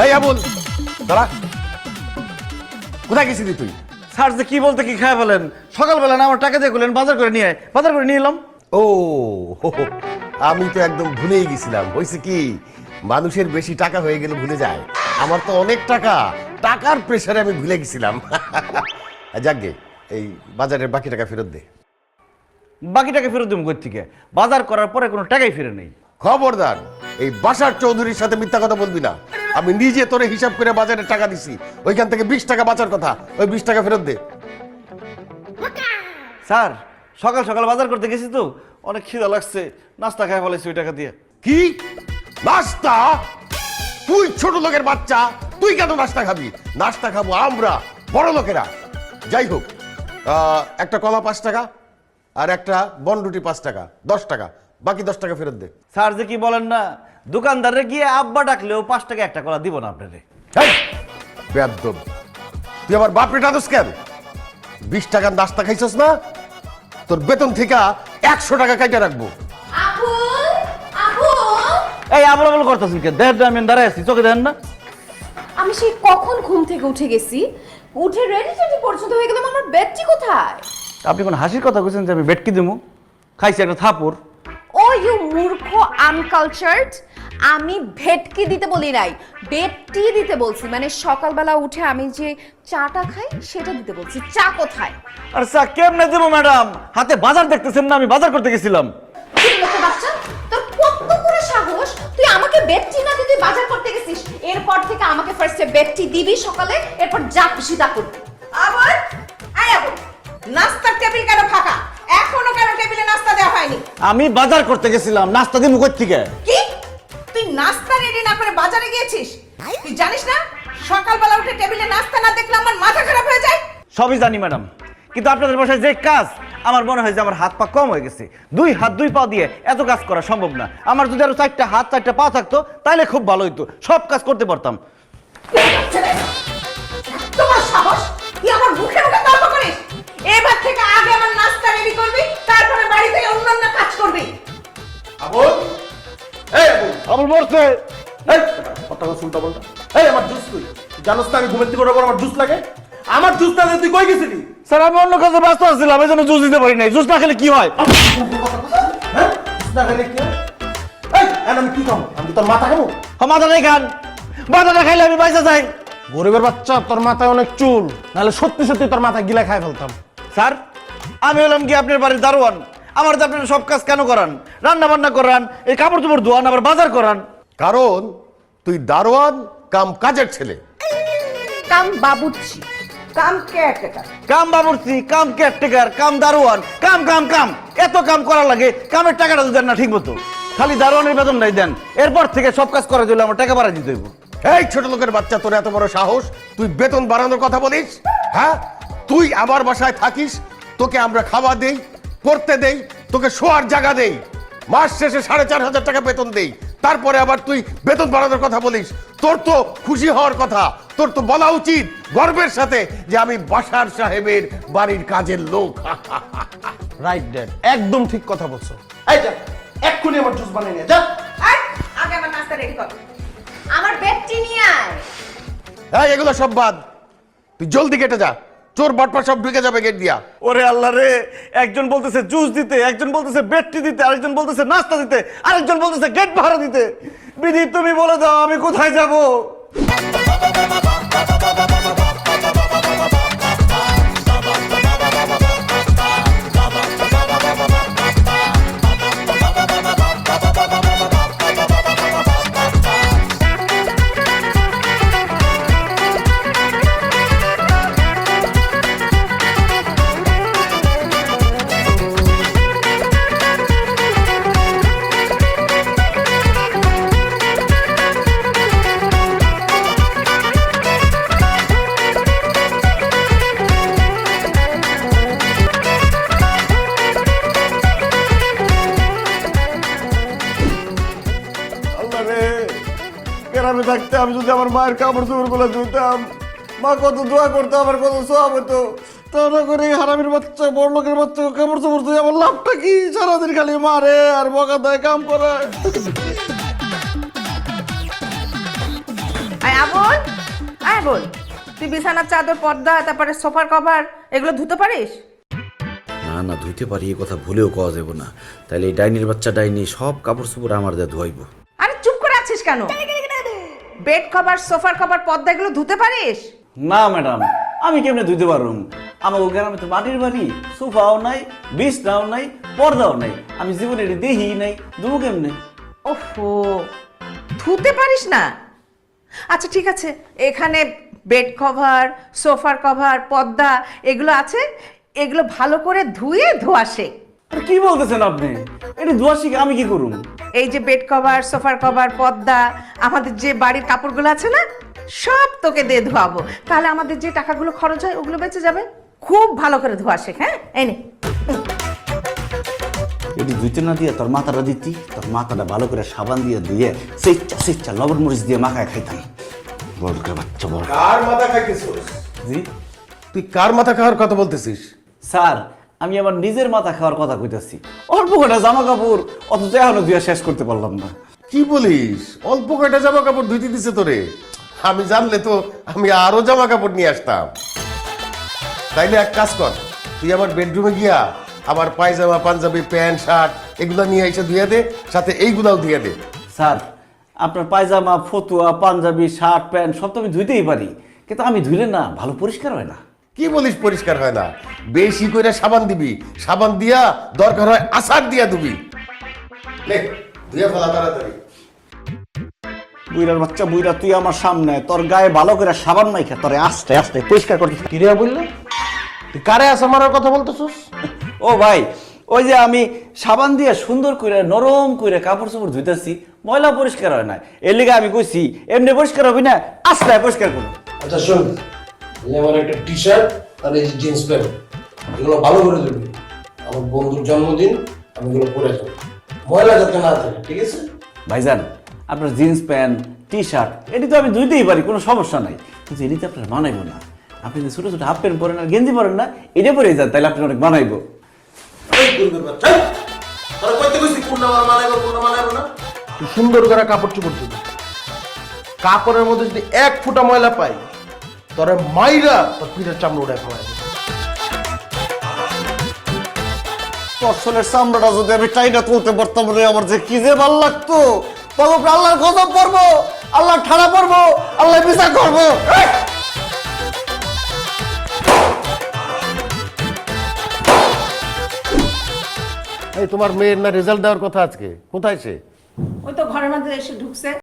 এই আবুল দাঁড়া, কোথায় গেছিলি তুই? স্যার যে কি বলতে কি খায় বলেন, সকালবেলা না আমার টাকা দিয়ে গেলেন বাজার করে নিয়ে আয়, বাজার করে নিয়ে এলাম। ও আমি তো একদম ভুলেই গেছিলাম। হয়েছে কি, মানুষের বেশি টাকা হয়ে গেলে ভুলে যায়। আমার তো অনেক টাকা, টাকার প্রেসারে আমি ভুলে গেছিলাম। যাকগে, এই বাজারের বাকি টাকা ফেরত দে। বাকি টাকা ফেরত দেবো কই থেকে? বাজার করার পরে কোনো টাকাই ফিরে নেই। খবরদার এই বাসার চৌধুরীর সাথে মিথ্যা কথা বলবি না। আমি নিজে তোরে হিসাব করে বাজারে টাকা দিছি, ওইখান থেকে 20 টাকা বাঁচার কথা, ওই 20 টাকা ফেরত দে। স্যার সকাল সকাল বাজার করতে গেছি তো, অনেক খিদা লাগছে, নাস্তা খাই ফেলেছি ওই টাকা দিয়ে। কি নাস্তা? তুই ছোট লোকের বাচ্চা, তুই কেন নাস্তা খাবি? নাস্তা খাবো আমরা বড় লোকেরা। যাই হোক, একটা কলা 5 টাকা আর একটা বনরুটি 5 টাকা, 10 টাকা, বাকি 10 টাকা ফেরত দে। স্যার যে কি বলেন না, দোকানদারে গিয়ে আব্বা ডাকলেও 5 টাকা একটা কলা দিব না আপনারে। বেয়াদব, তুই আমার বাপরে ডাকস কেন? 20 টাকার নাস্তা খাইছস না, তোর বেতন থেকে 100 টাকা কাইটা রাখবো। এই আবল আবল করতেছেন কে? দেড় আমি দাঁড়ায় আছি, চোখে দেন না? আমি সেই কখন ঘুম থেকে উঠে গেছি, উঠে রেডি টেডি পর্যন্ত হয়ে গেলাম, আমার বেডটি কোথায়? আপনি কোন হাসির কথা কইছেন যে আমি বেটকি দেবো? খাইছি একটা থাপুর। ও ইউ মূর্খ আনকালচারড, আমি ভেটকি দিতে বলি নাই, বেডটি দিতে বলছি। মানে সকালবেলা উঠে আমি যে চাটা খাই সেটা দিতে বলছি। চা কোথায়? আর চা কেমনে দেবো ম্যাডাম? হাতে বাজার দেখতেছেন না, আমি বাজার করতে গেছিলাম। লোকের বাচ্চা, তোর কত বড় সাহস, তুই আমাকে বেডটি না দিয়ে তুই বাজার করতে গেছিস। এরপর থেকে আমাকে ফার্স্টে বেডটি দিবি সকালে, এরপর যা খুশি তা করবি। আবার আবার নাস্তার টেবিল কেন ফাঁকা? এখনো কেন টেবিলে নাস্তা দেওয়া হয়নি? আমি বাজার করতে গেছিলাম, নাস্তা দিবো কই থেকে? কি তুই নাস্তা রেডি না করে বাজারে গিয়েছিস? তুই জানিস না সকালবেলা উঠে টেবিলে নাস্তা না দেখলে আমার মাথা খারাপ হয়ে যায়? সবই জানি ম্যাডাম, কিন্তু আপনাদের বাসায় যে কাজ, আমার মনে হয় যে আমার হাত পা কম হয়ে গেছে। 2 হাত 2 পা দিয়ে এত কাজ করা সম্ভব না। আমার যদি আরো 4টা হাত 4টা পা থাকতো তাহলে খুব ভালো হইতো, সব কাজ করতে পারতাম। তোমার সাহস, তুই আমার মুখে মুখে তর্ক করিস? এবার থেকে আগে আমার নাস্তা রেডি করবি, তারপরে বাড়ি থেকে অন্যান্য কাজ করবি। আবুল, এই আবুল, আবুল মরছে। এই কথা শুনতা বলতা। এই আমার জুস তুই জানোস না আমি ঘুমের থেকে ওঠার পর আমার জুস লাগে? আমার জুস না দিয়ে তুই কই গেছিলি? স্যার আমি অন্য কাজে ব্যস্ত ছিলাম, এই জন্য জুস দিতে পারি নাই। জুস না খেলে কি হয়? হ্যাঁ জুস না খেলে কি হয়? এই আমি কি খাবো? আমি তোর মাথা খাবো? মাথা নেই খান, মাথাটা খাইলে আমি বাইসা যাই। গরিবের বাচ্চা, তোর মাথায় অনেক চুল, নাহলে সত্যি সত্যি তোর মাথায় গিলা খাই ফেলতাম। স্যার আমি হলাম কি আপনার বাড়ির দারোয়ান? আমার যে আপনারা সব কাজ কেন করান? রান্না বান্না করান, এই কাপড় চোপড় ধোয়ান, আবার বাজার করান। কারণ তুই দারোয়ান কাম কাজের ছেলে। কাম বাবুর্চি, কাম কেয়ারটেকার। কাম বাবুর্চি, কাম কেয়ারটেকার, কাম দারোয়ান, কাম কাম কাম, এত কাম করা লাগে, কামের টাকাটা দেন না ঠিক মতো। খালি দারোয়ানের বেতন নাই দেন, এরপর থেকে সব কাজ করার জন্য আমার টাকা বাড়াই দিতে হইব। এই ছোট লোকের বাচ্চা, তোর এত বড় সাহস, তুই বেতন বাড়ানোর কথা বলিস? হ্যাঁ, তুই আমার বাসায় থাকিস, তোকে আমরা খাওয়া দেই, পড়তে দেই, তোকে শোয়ার জায়গা দেই, মাস শেষে 4,500 টাকা বেতন দেই, তারপরে আবার তুই বেতন বাড়ানোর কথা বলিস? তোর তো খুশি হওয়ার কথা, তোর তো বলা উচিত গর্বের সাথে যে আমি বাসার সাহেবের বাড়ির কাজের লোক। রাইট ড্যাড, একদম ঠিক কথা বলছো। এই যা, এক্ষুনি আমার জুস বানিয়ে নিয়ে যা। এই, আগে আমার নাস্তা রেডি কর। আমার বেডটি নিয়ে আয়। এই এগুলো সব বাদ, তুই জলদি কেটে যা, চোর বটপা সব ঢুকে যাবে গেট দিয়া। ওরে আল্লাহ রে, একজন বলতেছে জুস দিতে, একজন বলতেছে বেডটি দিতে, আরেকজন বলতেছে নাস্তা দিতে, আরেকজন বলতেছে গেট ভাড়া দিতে। বিধি তুমি বলে দাও আমি কোথায় যাব? গ্রামে থাকতে আমি যদি আমার মায়ের কাপড় চোপড় গুলো ধুতাম, মা কত দোয়া করতো, আমার কত সব হতো। তা না করে হারামির বাচ্চা, বড় লোকের বাচ্চা কাপড় চোপড় ধুয়ে আমার লাভটা কি? সারাদিন খালি মারে আর বকা দেয়, কাম করে। আয় বল, তুই বিছানার চাদর, পর্দা, তারপরে সোফার কভার এগুলো ধুতে পারিস? না না ধুইতে পারি, এই কথা ভুলেও কওয়া যাবে না। তাইলে এই ডাইনির বাচ্চা ডাইনি সব কাপড় চোপড় আমার দিয়ে ধোয়াইবো। আরে চুপ করে আছিস কেন? বেড কভার, সোফার কভার, পর্দা এগুলো ধুতে পারিস? না ম্যাডাম, আমি কেমনে ধুইতে পারুম? আমার গ্রামে তো মাটির বাড়ি, সোফাও নাই, বিছনাও নাই, পর্দাও নাই। আমি জীবনে এটা দেখি নাই, ধুবো কেমনে? ওহো, ধুতে পারিস না? আচ্ছা ঠিক আছে, এখানে বেড কভার, সোফার কভার, পর্দা এগুলো আছে, এগুলো ভালো করে ধুয়ে ধোয়া শেখ। আরে কি বলতেছেন আপনি? এটা ধোয়া শিখে আমি কি করুম? এই যে বেড কভার, সোফার কভার, পর্দা, আমাদের যে বাড়ির কাপড়গুলো আছে না, সব তোকে দিয়ে ধোয়াবো। তাহলে আমাদের যে টাকাগুলো খরচ হয় ওগুলো বেঁচে যাবে। খুব ভালো করে ধোয়া শেখ। হ্যাঁ, এই নে। এটি ধুইতে না দিয়ে তোর মাথাটা দিতি, তোর মাথাটা ভালো করে সাবান দিয়ে ধুয়ে সেচ্চা লবণ মরিচ দিয়ে মাখায় খাইতাম। বড় করে বাচ্চা বড়। কার মাথা খাইতেছিস? জি তুই কার মাথা খাওয়ার কথা বলতেছিস? স্যার, আমি আমার নিজের মাথা খাওয়ার কথা কইতাছি। অল্প কটা জামা কাপড় অথচ এখনো ধুয়ে শেষ করতে পারলাম না। কি বলিস? অল্প কয়টা জামা কাপড় ধুইতে দিছে তোরে? আমি জানলে তো আমি আরো জামা কাপড় নিয়ে আসতাম। তাইলে এক কাজ কর, তুই আমার বেডরুমে গিয়া আমার পায়জামা, পাঞ্জাবি, প্যান্ট, শার্ট এগুলো নিয়ে এসে ধুয়ে দে, সাথে এইগুলাও ধুয়ে দে। স্যার, আপনার পায়জামা, ফতুয়া, পাঞ্জাবি, শার্ট, প্যান্ট সব তো আমি ধুইতেই পারি, কিন্তু আমি ধুইলে না ভালো পরিষ্কার হয় না। কি বলিস পরিষ্কার হয় না? বেশি করে সাবান দিবি, সাবান দিয়া দরকার হয় আসার দিয়া দিবি। নে ধুয়ে ফেলা তাড়াতাড়ি। বুইরার বাচ্চা বুইরা, তুই আমার সামনে তোর গায়ে ভালো করে সাবান মাইখা তোরে আস্তে আস্তে পরিষ্কার করতে। কিরিয়া বললে তুই কারে আসা মারার কথা বলতেছিস? ও ভাই, ওই যে আমি সাবান দিয়ে সুন্দর করে নরম করে কাপড় চোপড় ধুইতেছি, ময়লা পরিষ্কার হয় না। এর লিগে আমি কইছি এমনি পরিষ্কার হবি না, আস্তে পরিষ্কার করো। আচ্ছা শোন, এই আমার একটা টি শার্ট আর এই জিন্স প্যান্ট, এগুলো ভালো করে দিবি। আমার বন্ধুর জন্মদিন, আমি এগুলো পরে যাবো, ময়লা যাতে না থাকে, ঠিক আছে? ভাইজান, আপনার জিন্স প্যান্ট, টি শার্ট এটি তো আমি ধুইতেই পারি, কোনো সমস্যা নাই, কিন্তু এটি তো আপনার মানাইবো না। আপনি যে ছোটো ছোটো হাফ প্যান্ট পরেন আর গেঞ্জি পরেন না, এটা পরেই যান, তাহলে আপনি অনেক মানাইবো। এই করবে বাচ্চা, তোরা কইতে কইছি কোনটা মানাইবো না? তুই সুন্দর করে কাপড় চোপড় দিবি। কাপড়ের মধ্যে যদি এক ফুটা ময়লা পাই, তোরে মাইরা তোর পিঠের চামড়া উড়ায় ফেলাই দেব। ফসলের চামড়াটা যদি আমি টাইটা তুলতে পারতাম রে, আমার যে কি যে ভাল লাগতো। তখন আল্লাহর গজব পড়বো, আল্লাহ ঠাড়া পড়বো, আল্লাহ বিচার করবো। এই তোমার মেয়ের না রেজাল্ট দেওয়ার কথা আজকে, কোথায় সে? ওই তো ঘরের মধ্যে এসে ঢুকছে।